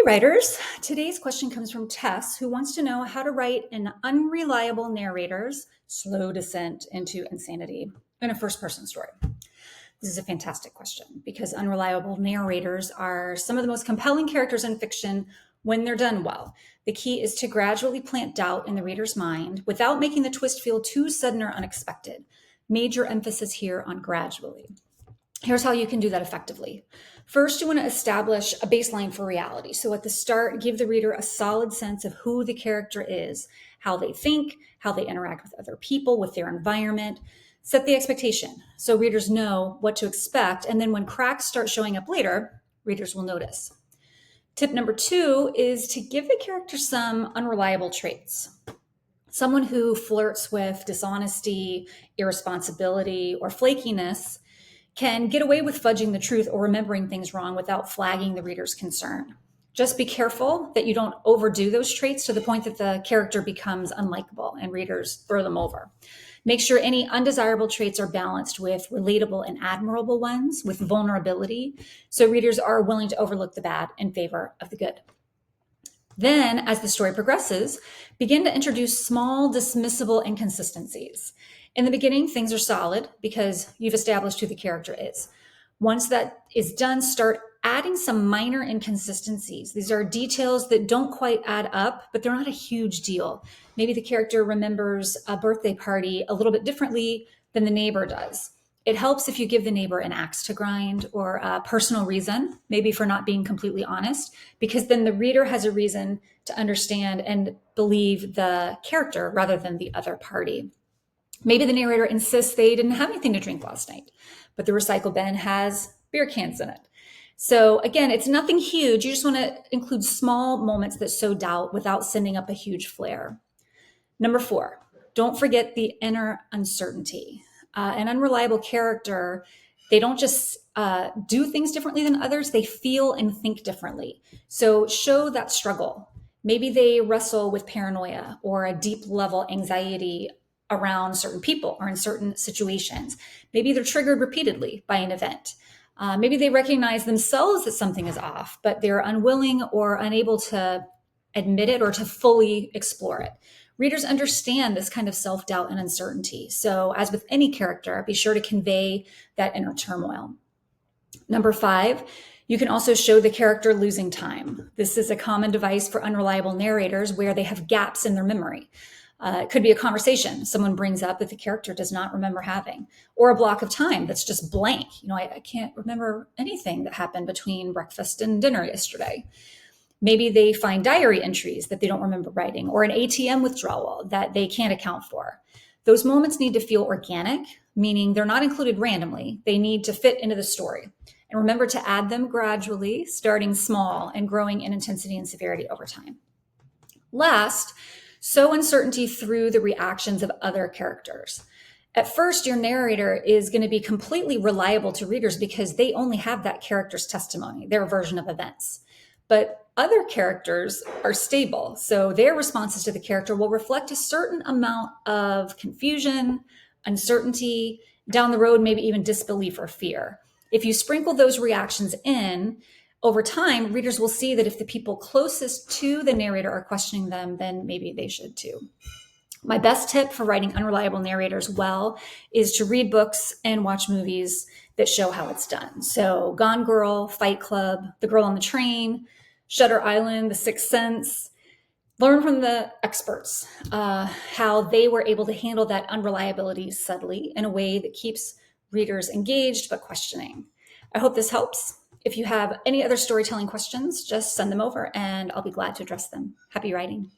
Writers, today's question comes from Tess, who wants to know how to write an unreliable narrator's slow descent into insanity in a first-person story. This is a fantastic question because unreliable narrators are some of the most compelling characters in fiction when they're done well. The key is to gradually plant doubt in the reader's mind without making the twist feel too sudden or unexpected. Major emphasis here on gradually. Here's how you can do that effectively. First, you want to establish a baseline for reality. So at the start, give the reader a solid sense of who the character is, how they think, how they interact with other people, with their environment. Set the expectation so readers know what to expect. And then when cracks start showing up later, readers will notice. Tip number 2 is to give the character some unreliable traits. Someone who flirts with dishonesty, irresponsibility, or flakiness can get away with fudging the truth or remembering things wrong without flagging the reader's concern. Just be careful that you don't overdo those traits to the point that the character becomes unlikable and readers throw them over. Make sure any undesirable traits are balanced with relatable and admirable ones, with vulnerability, so readers are willing to overlook the bad in favor of the good. Then, as the story progresses, begin to introduce small, dismissible inconsistencies. In the beginning, things are solid because you've established who the character is. Once that is done, start adding some minor inconsistencies. These are details that don't quite add up, but they're not a huge deal. Maybe the character remembers a birthday party a little bit differently than the neighbor does. It helps if you give the neighbor an axe to grind or a personal reason, maybe for not being completely honest, because then the reader has a reason to understand and believe the character rather than the other party. Maybe the narrator insists they didn't have anything to drink last night, but the recycle bin has beer cans in it. So again, it's nothing huge. You just want to include small moments that sow doubt without sending up a huge flare. Number 4, don't forget the inner uncertainty. An unreliable character, they don't just do things differently than others, they feel and think differently. So show that struggle. Maybe they wrestle with paranoia or a deep level anxiety around certain people or in certain situations. Maybe they're triggered repeatedly by an event. Maybe they recognize themselves that something is off, but they're unwilling or unable to admit it or to fully explore it. Readers understand this kind of self-doubt and uncertainty. So as with any character, be sure to convey that inner turmoil. Number 5, you can also show the character losing time. This is a common device for unreliable narrators where they have gaps in their memory. It could be a conversation someone brings up that the character does not remember having, or a block of time that's just blank. I can't remember anything that happened between breakfast and dinner yesterday. Maybe they find diary entries that they don't remember writing, or an ATM withdrawal that they can't account for. Those moments need to feel organic, meaning they're not included randomly. They need to fit into the story. And remember to add them gradually, starting small and growing in intensity and severity over time. Last, sow uncertainty through the reactions of other characters. At first, your narrator is going to be completely reliable to readers because they only have that character's testimony, their version of events. But other characters are stable, so their responses to the character will reflect a certain amount of confusion, uncertainty, down the road, maybe even disbelief or fear. If you sprinkle those reactions in, over time, readers will see that if the people closest to the narrator are questioning them, then maybe they should too. My best tip for writing unreliable narrators well is to read books and watch movies that show how it's done. So Gone Girl, Fight Club, The Girl on the Train, Shutter Island, The Sixth Sense. Learn from the experts how they were able to handle that unreliability subtly in a way that keeps readers engaged but questioning. I hope this helps. If you have any other storytelling questions, just send them over and I'll be glad to address them. Happy writing.